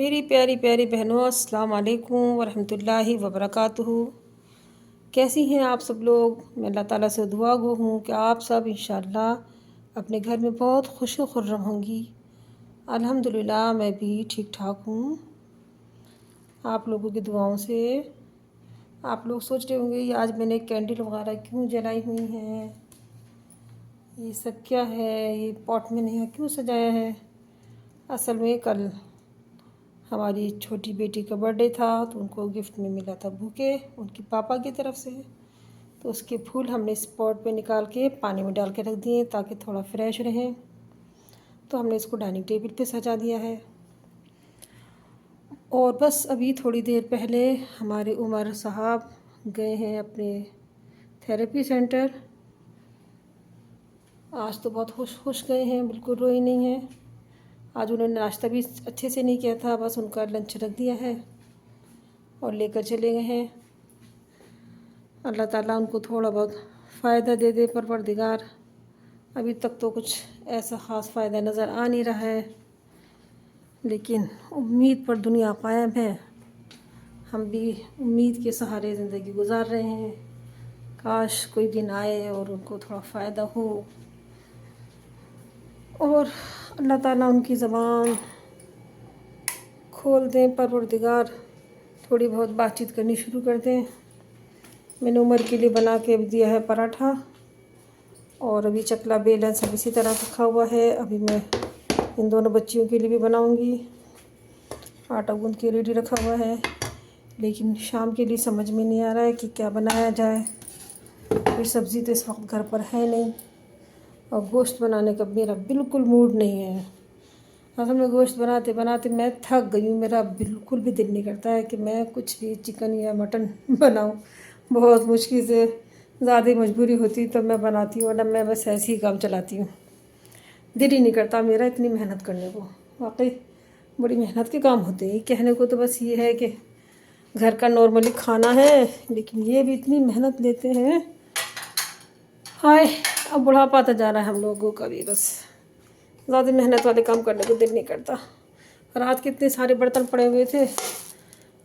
میری پیاری پیاری بہنوں، السلام علیکم ورحمۃ اللہ وبرکاتہ۔ کیسی ہیں آپ سب لوگ؟ میں اللہ تعالیٰ سے دعا گو ہوں کہ آپ سب انشاءاللہ اپنے گھر میں بہت خوش و خرم ہوں گی۔ الحمدللہ میں بھی ٹھیک ٹھاک ہوں آپ لوگوں کی دعاؤں سے۔ آپ لوگ سوچ رہے ہوں گے یہ آج میں نے کینڈل وغیرہ کیوں جلائی ہوئی ہیں، یہ سب کیا ہے، یہ پاٹ میں نہیں کیوں سجایا ہے؟ اصل میں کل ہماری چھوٹی بیٹی کا برتھ ڈے تھا تو ان کو گفٹ میں ملا تھا بوکے ان کی پاپا کی طرف سے، تو اس کے پھول ہم نے اس پاٹ پہ نکال کے پانی میں ڈال کے رکھ دیے تاکہ تھوڑا فریش رہیں، تو ہم نے اس کو ڈائننگ ٹیبل پہ سجا دیا ہے۔ اور بس ابھی تھوڑی دیر پہلے ہمارے عمر صاحب گئے ہیں اپنے تھیراپی سینٹر۔ آج تو بہت خوش گئے ہیں، بالکل روئی نہیں ہیں۔ آج انہوں نے ناشتہ بھی اچھے سے نہیں کیا تھا، بس ان کا لنچ رکھ دیا ہے اور لے کر چلے گئے ہیں۔ اللہ تعالیٰ ان کو تھوڑا بہت فائدہ دے دے پروردگار۔ ابھی تک تو کچھ ایسا خاص فائدہ نظر آ نہیں رہا ہے، لیکن امید پر دنیا قائم ہے۔ ہم بھی امید کے سہارے زندگی گزار رہے ہیں، کاش کوئی دن آئے اور ان کو تھوڑا فائدہ ہو اور اللہ تعالیٰ ان کی زبان کھول دیں پروردگار، تھوڑی بہت بات چیت کرنی شروع کر دیں۔ میں نے عمر کے لیے بنا کے دیا ہے پراٹھا، اور ابھی چکلا بیلن سب اسی طرح رکھا ہوا ہے۔ ابھی میں ان دونوں بچیوں کے لیے بھی بناؤں گی، آٹا گوندھ کے ریڈی رکھا ہوا ہے، لیکن شام کے لیے سمجھ میں نہیں آ رہا ہے کہ کیا بنایا جائے۔ کوئی سبزی تو اس وقت گھر پر ہے نہیں، اور گوشت بنانے کا میرا بالکل موڈ نہیں ہے۔ اصل میں گوشت بناتے بناتے میں تھک گئی ہوں، میرا بالکل بھی دل نہیں کرتا ہے کہ میں کچھ بھی چکن یا مٹن بناؤں۔ بہت مشکل سے زیادہ مجبوری ہوتی تو میں بناتی ہوں، ورنہ میں بس ایسے ہی کام چلاتی ہوں۔ دل ہی نہیں کرتا میرا اتنی محنت کرنے کو، واقعی بڑی محنت کے کام ہوتے ہیں۔ کہنے کو تو بس یہ ہے کہ گھر کا نارملی کھانا ہے، لیکن یہ بھی اتنی محنت لیتے ہیں۔ ہائے، اب بڑھاپا آتا جا رہا ہے ہم لوگوں کا بھی، بس زیادہ محنت والے کام کرنے کو دل نہیں کرتا۔ رات کے اتنے سارے برتن پڑے ہوئے تھے،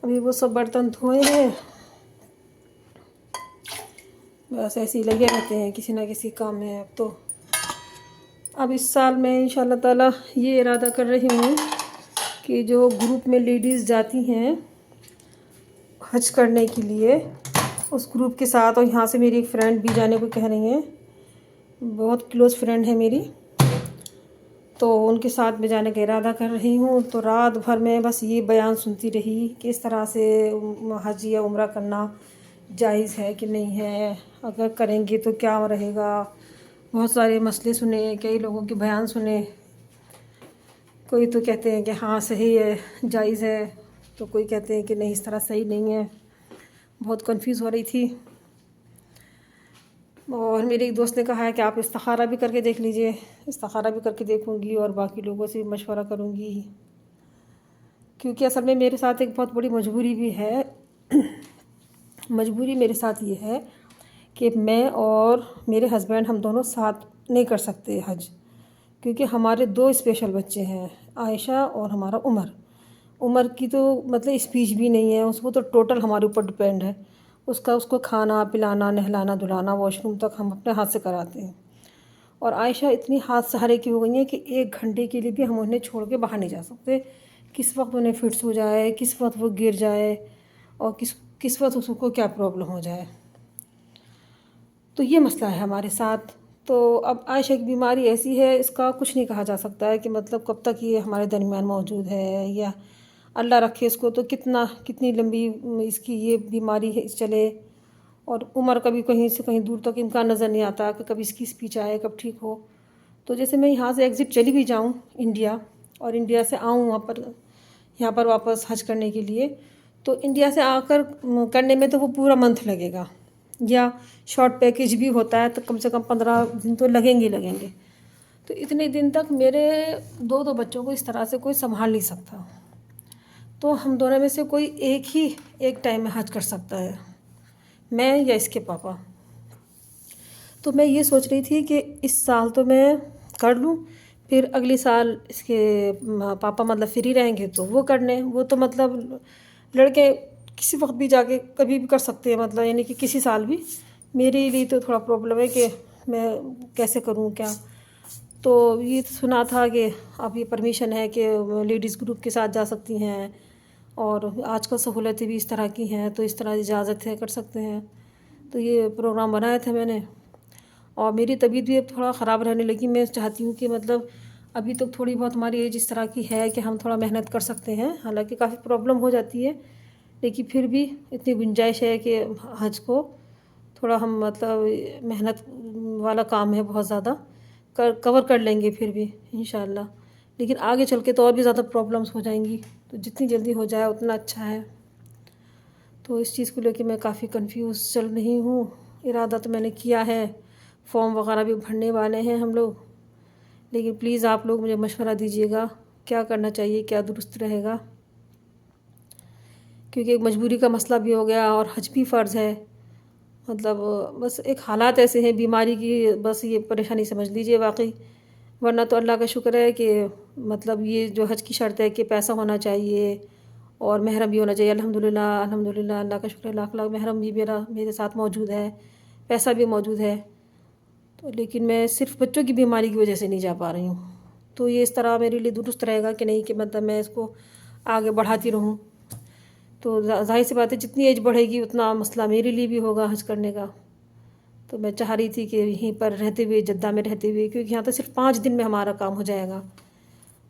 ابھی وہ سب برتن دھوئے ہیں، بس ایسے ہی لگے رہتے ہیں کسی نہ کسی کام میں۔ اب اس سال میں انشاءاللہ تعالیٰ یہ ارادہ کر رہی ہوں کہ جو گروپ میں لیڈیز جاتی ہیں حج کرنے کے لیے، اس گروپ کے ساتھ، اور یہاں سے میری ایک فرینڈ بھی جانے کو کہہ رہی ہیں، بہت کلوز فرینڈ ہے میری، تو ان کے ساتھ میں جانے کا ارادہ کر رہی ہوں۔ تو رات بھر میں بس یہ بیان سنتی رہی کہ اس طرح سے حج یا عمرہ کرنا جائز ہے کہ نہیں ہے، اگر کریں گے تو کیا رہے گا۔ بہت سارے مسئلے سنے، کئی لوگوں کے بیان سنے، کوئی تو کہتے ہیں کہ ہاں صحیح ہے، جائز ہے، تو کوئی کہتے ہیں کہ نہیں اس طرح صحیح نہیں ہے۔ بہت کنفیوز ہو رہی تھی، اور میرے ایک دوست نے کہا ہے کہ آپ استخارہ بھی کر کے دیکھ لیجئے۔ استخارہ بھی کر کے دیکھوں گی اور باقی لوگوں سے بھی مشورہ کروں گی، کیونکہ اصل میں میرے ساتھ ایک بہت بڑی مجبوری بھی ہے۔ مجبوری میرے ساتھ یہ ہے کہ میں اور میرے ہسبینڈ ہم دونوں ساتھ نہیں کر سکتے حج، کیونکہ ہمارے دو اسپیشل بچے ہیں، عائشہ اور ہمارا عمر۔ عمر کی تو مطلب اسپیچ بھی نہیں ہے، اس کو تو ٹوٹل ہمارے اوپر ڈپینڈ ہے، اس کو کھانا پلانا نہلانا دھلانا واش روم تک ہم اپنے ہاتھ سے کراتے ہیں۔ اور عائشہ اتنی ہاتھ سہارے کی ہو گئی ہیں کہ 1 گھنٹے کے لیے بھی ہم انہیں چھوڑ کے باہر نہیں جا سکتے۔ کس وقت انہیں فٹس ہو جائے، کس وقت وہ گر جائے، اور کس وقت اس کو کیا پرابلم ہو جائے، تو یہ مسئلہ ہے ہمارے ساتھ۔ تو اب عائشہ کی بیماری ایسی ہے، اس کا کچھ نہیں کہا جا سکتا ہے کہ مطلب کب تک یہ ہمارے درمیان موجود ہے، یا اللہ رکھے اس کو تو کتنی لمبی اس کی یہ بیماری ہے چلے۔ اور عمر کا بھی کہیں سے کہیں دور تک امکان نظر نہیں آتا کہ کب اس کی اسپیچ آئے، کب ٹھیک ہو۔ تو جیسے میں یہاں سے ایگزٹ چلی بھی جاؤں انڈیا، اور انڈیا سے آؤں یہاں پر واپس حج کرنے کے لیے، تو انڈیا سے آ کر کرنے میں تو وہ پورا منتھ لگے گا، یا شارٹ پیکیج بھی ہوتا ہے تو کم سے کم 15 دن تو لگیں گے۔ تو اتنے دن تک میرے دو بچوں کو اس طرح سے کوئی سنبھال نہیں سکتا، تو ہم دونوں میں سے کوئی ایک ٹائم میں حج کر سکتا ہے، میں یا اس کے پاپا۔ تو میں یہ سوچ رہی تھی کہ اس سال تو میں کر لوں، پھر اگلی سال اس کے پاپا مطلب فری رہیں گے تو وہ کر لیں. وہ تو مطلب لڑکے کسی وقت بھی جا کے کبھی بھی کر سکتے ہیں، مطلب یعنی کہ کسی سال بھی. میرے لیے تو تھوڑا پرابلم ہے کہ میں کیسے کروں کیا. تو یہ سنا تھا کہ اب یہ پرمیشن ہے کہ لیڈیز گروپ کے ساتھ جا سکتی ہیں، اور آج کل سہولتیں بھی اس طرح کی ہیں تو اس طرح اجازت ہے کر سکتے ہیں. تو یہ پروگرام بنایا تھا میں نے، اور میری طبیعت بھی اب تھوڑا خراب رہنے لگی. میں چاہتی ہوں کہ مطلب ابھی تک تھوڑی بہت ہماری ایج اس طرح کی ہے کہ ہم تھوڑا محنت کر سکتے ہیں، حالانکہ کافی پرابلم ہو جاتی ہے، لیکن پھر بھی اتنی گنجائش ہے کہ حج کو تھوڑا ہم مطلب محنت والا کام ہے بہت زیادہ، کور کر لیں گے پھر بھی انشاءاللہ. لیکن آگے چل کے تو اور بھی زیادہ پرابلمس ہو جائیں گی، تو جتنی جلدی ہو جائے اتنا اچھا ہے. تو اس چیز کو لے کے میں کافی کنفیوز چل رہی ہوں. ارادہ تو میں نے کیا ہے، فارم وغیرہ بھی بھرنے والے ہیں ہم لوگ، لیکن پلیز آپ لوگ مجھے مشورہ دیجیے گا کیا کرنا چاہیے، کیا درست رہے گا، کیونکہ ایک مجبوری کا مسئلہ بھی ہو گیا اور حج بھی فرض ہے. مطلب بس ایک حالات ایسے ہیں بیماری کی، بس یہ پریشانی سمجھ لیجیے واقعی. ورنہ تو اللہ کا شکر ہے کہ مطلب یہ جو حج کی شرط ہے کہ پیسہ ہونا چاہیے اور محرم بھی ہونا چاہیے. الحمدللہ الحمدللہ، اللہ کا شکر ہے، لاکھ لاکھ محرم بھی میرے ساتھ موجود ہے، پیسہ بھی موجود ہے. تو لیکن میں صرف بچوں کی بیماری کی وجہ سے نہیں جا پا رہی ہوں. تو یہ اس طرح میرے لیے درست رہے گا کہ نہیں کہ مطلب میں اس کو آگے بڑھاتی رہوں. تو ظاہر سی بات ہے جتنی ایج بڑھے گی اتنا مسئلہ میرے لیے بھی ہوگا حج کرنے کا. تو میں چاہ رہی تھی کہ یہیں پر رہتے ہوئے، جدہ میں رہتے ہوئے، کیونکہ یہاں تو صرف 5 دن میں ہمارا کام ہو جائے گا.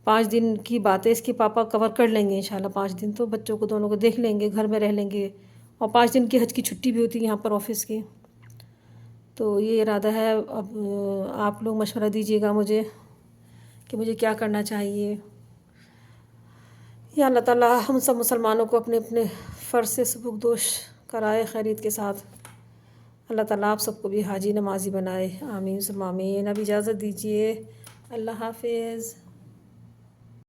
5 دن کی بات ہے، اس کے پاپا کور کر لیں گے انشاءاللہ. 5 دن تو بچوں کو دونوں کو دیکھ لیں گے، گھر میں رہ لیں گے، اور 5 دن کی حج کی چھٹی بھی ہوتی ہے یہاں پر آفس کی. تو یہ ارادہ ہے. اب آپ لوگ مشورہ دیجیے گا مجھے کہ مجھے کیا کرنا چاہیے. یا اللہ تعالیٰ ہم سب مسلمانوں کو اپنے اپنے فرض سے سبکدوش کرائے خیریت کے ساتھ. اللہ تعالیٰ آپ سب کو بھی حاجی نمازی بنائے، آمین ثم آمین. اب اجازت دیجیے، اللہ حافظ.